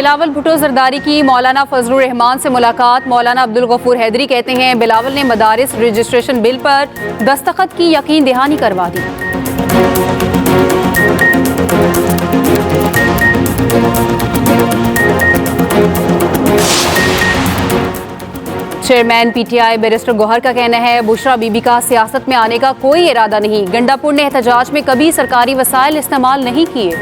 बिलावल भुट्टो जरदारी की मौलाना फजलुर रहमान से मुलाकात। मौलाना अब्दुल गफूर हैदरी कहते हैं बिलावल ने मदारिस रजिस्ट्रेशन बिल पर दस्तखत की यकीन दहानी करवा दी। चेयरमैन पीटीआई बैरिस्टर गौहर का कहना है बुशरा बीबी का सियासत में आने का कोई इरादा नहीं। गंडापुर ने एहतजाज में कभी सरकारी वसाइल इस्तेमाल नहीं किए।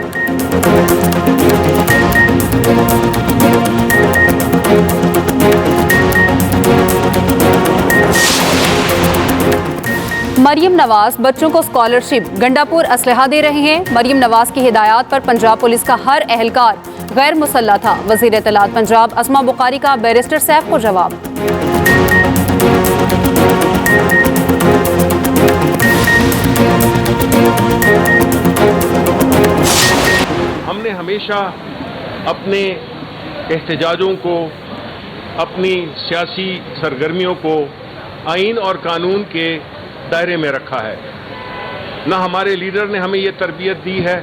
मरियम नवाज बच्चों को स्कॉलरशिप। गंडापुर असलहा दे रहे हैं। मरियम नवाज की हिदायत पर पंजाब पुलिस का हर एहलकार गैर मुसल्लह था। वजीर इत्तलात पंजाब अस्मा बुखारी का बैरिस्टर सैफ को जवाब। हमने हमेशा अपने एहतजाजों को, अपनी सियासी सरगर्मियों को आइन और कानून के दायरे में रखा है। न हमारे लीडर ने हमें ये तरबियत दी है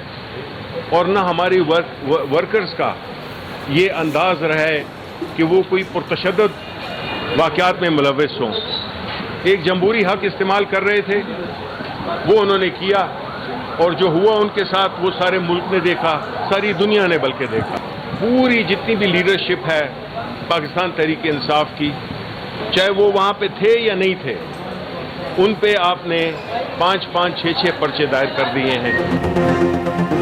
और न हमारी वर्कर्स का ये अंदाज रहा है कि वो कोई पुरतशद्दुद वाक़यात में मुलव्वस हों। एक जमहूरी हक इस्तेमाल कर रहे थे, वो उन्होंने किया और जो हुआ उनके साथ वो सारे मुल्क ने देखा, सारी दुनिया ने बल्कि देखा। पूरी जितनी भी लीडरशिप है पाकिस्तान तहरीक इंसाफ की, चाहे वो वहाँ पे थे या नहीं थे, उन पे आपने 5-5, 6-6 पर्चे दायर कर दिए हैं।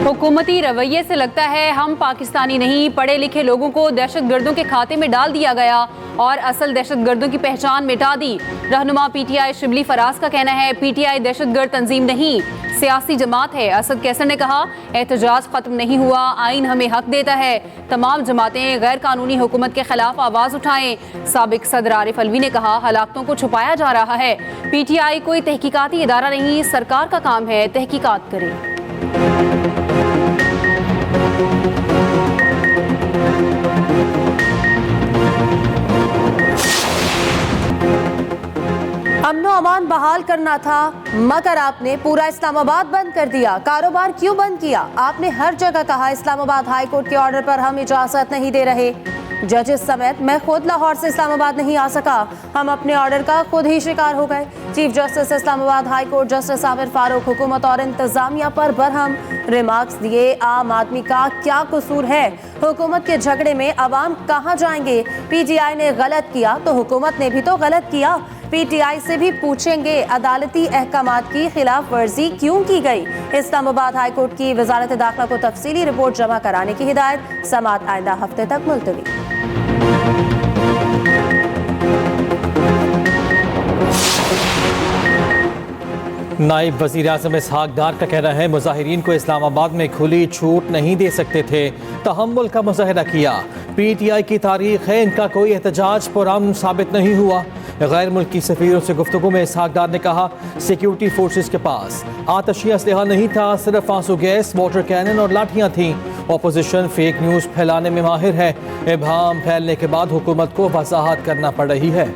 हुकूमती रवैये से लगता है हम पाकिस्तानी नहीं, पढ़े लिखे लोगों को दहशतगर्दों के खाते में डाल दिया गया और असल दहशतगर्दों की पहचान मिटा दी। रहनुमा पीटीआई शिबली फराज का कहना है पीटीआई दहशतगर्द तंजीम नहीं, सियासी जमात है। असद कैसर ने कहा एहतजाज खत्म नहीं हुआ, आइन हमें हक देता है, तमाम जमातें गैर कानूनी हुकूमत के खिलाफ आवाज उठाएं। साबिक सदर आरिफ अलवी ने कहा हलाकतों को छुपाया जा रहा है। पीटीआई कोई तहकीकाती इदारा नहीं, सरकार का काम है तहकीकात करे। अमनो अमान बहाल करना था मगर आपने पूरा इस्लामाबाद बंद कर दिया। कारोबार क्यों बंद किया? आपने हर जगह कहा इस्लामाबाद हाई कोर्ट के ऑर्डर पर हम इजाजत नहीं दे रहे। जजेस समेत मैं खुद लाहौर से इस्लामाबाद नहीं आ सका, हम अपने ऑर्डर का खुद ही शिकार हो गए। Chief justice Islamabad high court justice Aamir Farooq हुकूमत और इंतजामिया पर बरहम रिमार्क्स दिए। आम आदमी का क्या कसूर है? हुकूमत के झगड़े में अवाम कहाँ जाएंगे? पीटीआई ने गलत किया तो हुकूमत ने भी तो गलत किया। पीटीआई से भी पूछेंगे अदालती अहकामात की खिलाफ वर्जी क्यों की गई। इस्लामाबाद हाई कोर्ट की वजारत दाखिला को तफसीली रिपोर्ट जमा कराने की हिदायत। समाअत आइंदा हफ्ते तक मुलतवी। नायब वज़ीर आज़म इसहाक डार का कहना है मुजाहिरीन को इस्लामाबाद में खुली छूट नहीं दे सकते थे, तहम्मुल का मुजाहिरा किया। पीटीआई की तारीख है, इनका कोई एहतजाज पुरअमन साबित नहीं हुआ। गैर मुल्की सफ़ीरों से गुफ्तगू में इसहाक डार ने कहा सिक्योरिटी फोर्सेस के पास आतशी असलहा नहीं था, सिर्फ आंसू गैस, वाटर कैनन और लाठियाँ थीं। अपोजिशन फेक न्यूज़ फैलाने में माहिर है। इबहम फैलने के बाद हुकूमत को वजाहत करना पड़ रही है।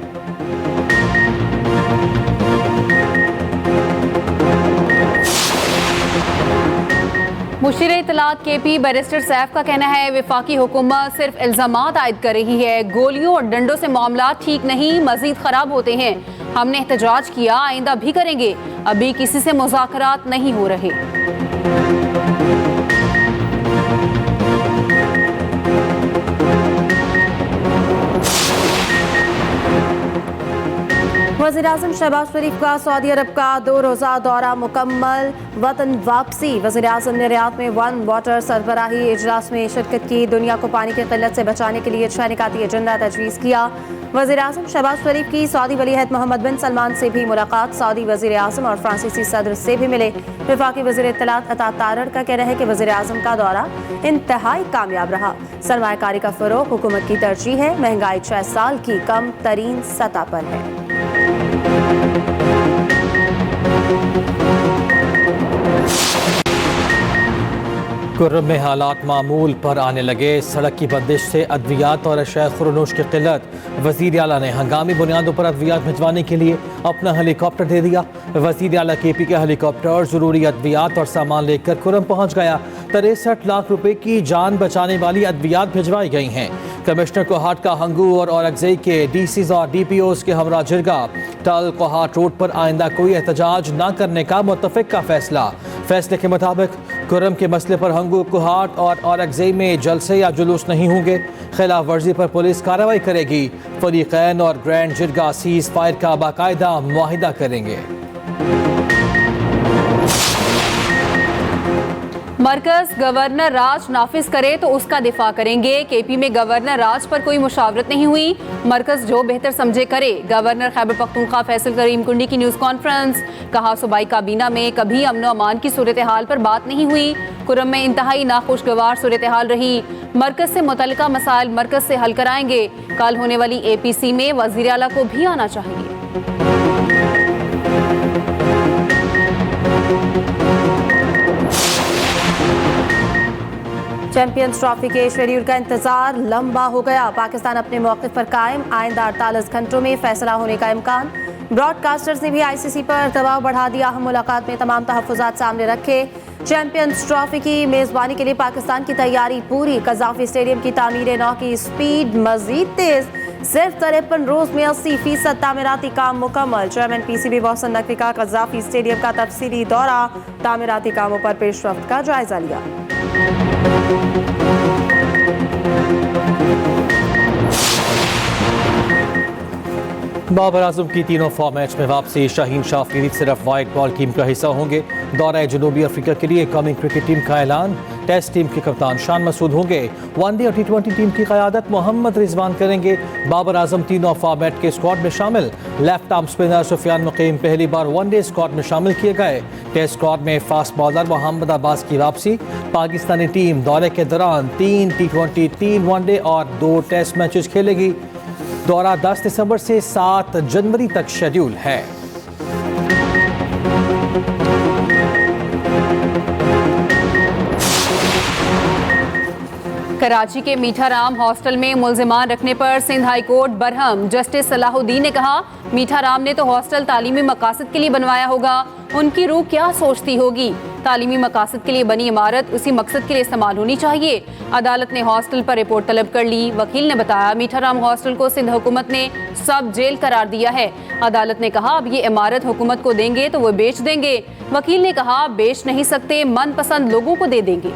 मुशीर इत्तलात केपी बैरिस्टर सैफ का कहना है वफाकी हुकूमत सिर्फ इल्जामात आयद कर रही है, गोलियों और डंडों से मामला ठीक नहीं मजीद खराब होते हैं। हमने एहतजाज किया, आइंदा भी करेंगे, अभी किसी से मुज़ाकरात नहीं हो रहे। वज़ीर-ए-आज़म शहबाज शरीफ का सऊदी अरब का 2 रोज़ा दौरा मुकम्मल, वतन वापसी। वज़ीर-ए-आज़म ने रियाद में वन वाटर सरबराही इजलास में शिरकत की। दुनिया को पानी की किल्लत से बचाने के लिए 6 निकाती एजेंडा तजवीज़ किया। वज़ीर-ए-आज़म शहबाज शरीफ की सऊदी वलीअहद मोहम्मद बिन सलमान से भी मुलाकात। सऊदी वज़ीर-ए-आज़म और फ्रांसीसी सदर से भी मिले। वफाकी वज़ीर इत्तलात अता तारड़ का कहना है कि वज़ीर-ए-आज़म का दौरा इंतहाई कामयाब रहा। सरमायाकारी का फ़रोग़ हुकूमत की तरजीह है। महंगाई 6 साल की कम तरीन सतह पर है। कुर्रम में हालात मामूल पर आने लगे। सड़क की बंदिश से अद्वियात और अशया खुरनोश की किल्लत। वज़ीर आला ने हंगामी बुनियादों पर अद्वियात भिजवाने के लिए अपना हेलीकॉप्टर दे दिया। वज़ीर आला KP का हेलीकॉप्टर ज़रूरी अद्वियात और सामान लेकर कुर्रम पहुँच गया। 63 लाख रुपए की जान बचाने वाली अद्वियात भिजवाई गई हैं। कमिश्नर कोहाट का हंगू और औरंगजेब के DCs और DPOs के हमरा जिरगा। टल कोहाट रोड पर आइंदा कोई एहतजाज न करने का मुत्तफ़िक का फैसला। फैसले के मुताबिक कुर्रम के मसले पर हंगू, कोहाट और औरंगजेब में जलसे या जुलूस नहीं होंगे। खिलाफ वर्जी पर पुलिस कार्रवाई करेगी। फरीकैन और ग्रैंड जिरगा सीज फायर का बाकायदा मुआहिदा करेंगे। मरकज गवर्नर राज नाफिज करे तो उसका दिफा करेंगे। KP में गवर्नर राज पर कोई मुशावरत नहीं हुई। मरकज जो बेहतर समझे करे। गवर्नर खैबर पख्तूनख्वा फैसल करीम कुंडी की न्यूज़ कॉन्फ्रेंस। कहा सूबाई काबीना में कभी अमन अमान की सूरत हाल पर बात नहीं हुई। कुर्रम में इंतहाई नाखुशगवार सूरत हाल रही। मरकज से मुतल्लिका मसाइल मरकज से हल कराएंगे। कल होने वाली APC में वज़ीर आला को भी आना चाहिए। चैंपियंस ट्रॉफी के शेड्यूल का इंतजार लंबा हो गया। पाकिस्तान अपने मौक़िफ़ पर कायम। आइंदा 48 घंटों में फैसला होने का इम्कान। ब्रॉडकास्टर्स ने भी ICC पर दबाव बढ़ा दिया। हम मुलाकात में तमाम तहफ़्फ़ुज़ात सामने रखे। चैंपियंस ट्रॉफी की मेज़बानी के लिए पाकिस्तान की तैयारी पूरी। कज़ाफ़ी स्टेडियम की तामीर नौ की स्पीड मज़ीद तेज़। सिर्फ 53 रोज़ में 80% तामीराती काम मुकम्मल। चेयरमैन PCB मोहसिन नकवी का कज़ाफ़ी स्टेडियम का तफसीली दौरा। तामीराती कामों पर पेशरफ्त का जायजा लिया। बाबर आजम की तीनों फॉर्मेट्स में वापसी। शाहीन शाह अफरीदी सिर्फ वाइट बॉल टीम का हिस्सा होंगे। दौरा जनूबी अफ्रीका के लिए कौमी क्रिकेट टीम का ऐलान। टेस्ट टीम के कप्तान शान मसूद होंगे। वनडे और T20 टीम की क़यादत मोहम्मद रिजवान करेंगे। बाबर आजम तीनों फॉर्मेट के स्क्वाड में शामिल। लेफ्ट आर्म स्पिनर सुफियान मुकीम पहली बार वनडे स्क्वाड में शामिल किए गए। टेस्ट स्क्वाड में फास्ट बॉलर मोहम्मद अब्बास की वापसी। पाकिस्तानी टीम दौरे के दौरान 3 T20, 3 वनडे और 2 टेस्ट मैचेस खेलेगी। दौरा 10 दिसंबर से 7 जनवरी तक शेड्यूल है। कराची के मीठा राम हॉस्टल में मुल्जिमान रखने पर Sindh high court Barham. Justice Salahuddin ने कहा, मीठा राम ने तो हॉस्टल तालीमी मकासद के लिए बनवाया होगा। उनकी रूह क्या सोचती होगी। तालीमी मकासद के लिए बनी इमारत उसी मकसद के लिए इस्तेमाल होनी चाहिए। अदालत ने हॉस्टल पर रिपोर्ट तलब कर ली। वकील ने बताया, मीठा राम हॉस्टल को सिंध हुकूमत ने सब जेल करार दिया है। अदालत ने कहा, अब ये इमारत हुकूमत को देंगे तो वो बेच देंगे। वकील ने कहा, बेच नहीं सकते, मनपसंद लोगों को दे देंगे।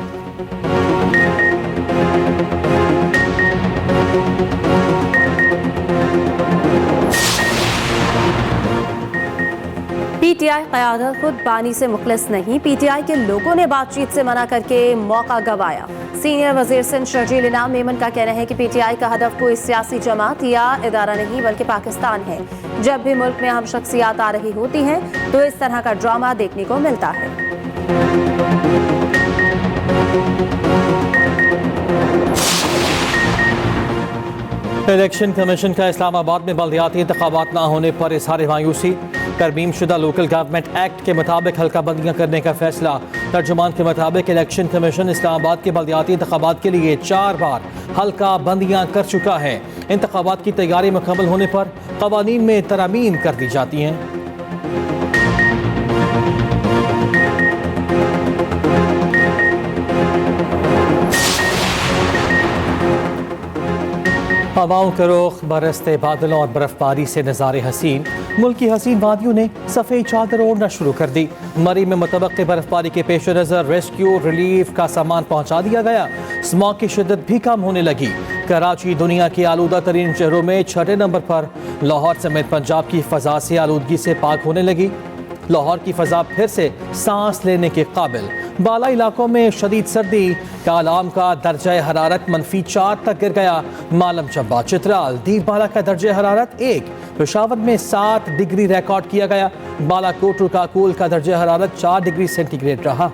PTI क़यादत खुद बानी से मुखलिस नहीं। PTI के लोगों ने बातचीत से मना करके मौका गंवाया। सीनियर वज़ीर सिंध शर्जील इनाम मेमन का कहना है कि PTI का हदफ कोई सियासी जमात या इदारा नहीं बल्कि पाकिस्तान है। जब भी मुल्क में अहम शख्सियात आ रही होती हैं तो इस तरह का ड्रामा देखने को मिलता है। इलेक्शन कमीशन का इस्लामाबाद में बल्दियाती इंतखाबात न होने पर इज़हार मायूसी। तरमीम शुदा लोकल गवर्नमेंट एक्ट के मुताबिक हल्का बंदियाँ करने का फैसला। तर्जुमान के मुताबिक इलेक्शन कमीशन इस्लामाबाद के बल्दियाती इंतखाबात के लिए 4 बार हल्का बंदियाँ कर चुका है। इंतखाबात की तैयारी मुकम्मल होने पर कवानीन में तरमीम कर दी जाती हैं। हवाओं का रुख, बरसते बादलों और बर्फबारी से नज़ारे हसीन। मुल्क की हसीन वादियों ने सफ़ेद चादर ओढ़ना शुरू कर दी। मरी में मुतवक्की बर्फबारी के पेश नज़र रेस्क्यू रिलीफ का सामान पहुँचा दिया गया। स्मॉग की शिद्दत भी कम होने लगी। कराची दुनिया के आलूदा तरीन शहरों में 6 नंबर पर। लाहौर समेत पंजाब की फ़ज़ा से आलूदगी से पाक होने लगी। लाहौर की फ़ज़ा फिर से सांस लेने के काबिल। बाला इलाकों में शदीद सर्दी। कालाम का दर्जा हरारत -4 तक गिर गया। मालम चंबा, चित्राल, दीप बाला का दर्जा हरारत 1। पेशावर में 7 डिग्री रिकॉर्ड किया गया। बालाकोट और काकोल का दर्जा हरारत 4 डिग्री सेंटीग्रेड रहा।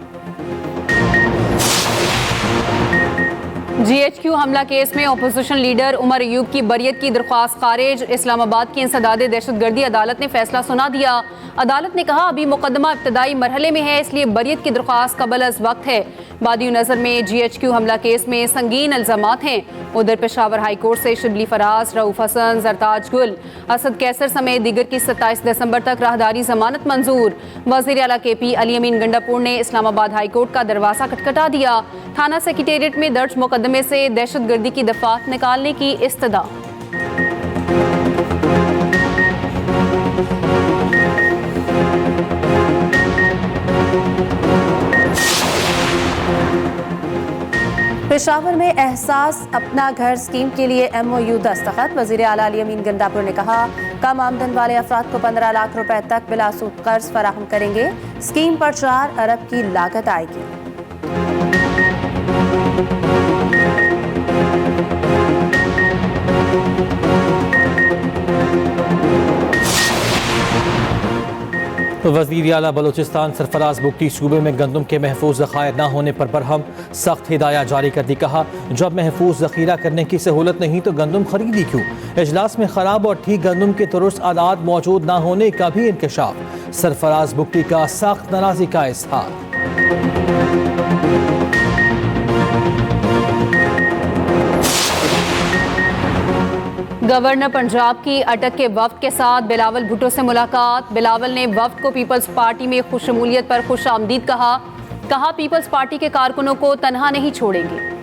GHQ हमला केस में अपोजिशन लीडर उमर अयूब की बरियत की दरख्वास्त खारिज। इस्लामाबाद की इंसदादे दहशतगर्दी अदालत ने फैसला सुना दिया। अदालत ने कहा, अभी मुकदमा इब्तदाई मरहले में है, इसलिए बरियत की दरख्वास्त कबल अज वक्त है। बादियों नजर में GHQ हमला केस में संगीन इल्जामात हैं। उधर पेशावर हाई कोर्ट से शिबली फराज, रऊफ हसन, जरताज गुल, असद कैसर समेत दीगर की 27 दिसंबर तक राहदारी जमानत मंजूर। वजीर आला KP अली अमीन गंडापुर ने इस्लामाबाद हाई कोर्ट का दरवाजा खटखटा दिया। थाना सेक्रेटेरिएट में दर्ज मुकदमे से दहशतगर्दी की दफात निकालने की इस्तदा। पेशावर में एहसास अपना घर स्कीम के लिए MOU दस्तखत। वजीर आला अली अमीन गंडापुर ने कहा, कम आमदन वाले अफराद को 15 लाख रुपए तक बिला सूद कर्ज फराहम करेंगे। स्कीम पर 4 अरब की लागत आएगी। वज़ीर आला बलूचिस्तान सरफराज बुगटी सूबे में गंदम के महफूज ज़खायर न होने पर बरहम, सख्त हिदायत जारी कर दी। कहा, जब महफूज ज़खीरा करने की सहूलत नहीं तो गंदम खरीदी क्यों। इजलास में ख़राब और ठीक गंदम के दुरुस्त आदात मौजूद न होने का भी इंकशाफ। सरफराज बुगटी का सख्त नाराज़गी का इज़हार। गवर्नर पंजाब की अटक के वफ्द के साथ बिलावल भुट्टो से मुलाकात। बिलावल ने वफ्द को पीपल्स पार्टी में खुशमूलियत पर खुश आमदीद कहा। पीपल्स पार्टी के कारकुनों को तनहा नहीं छोड़ेंगे।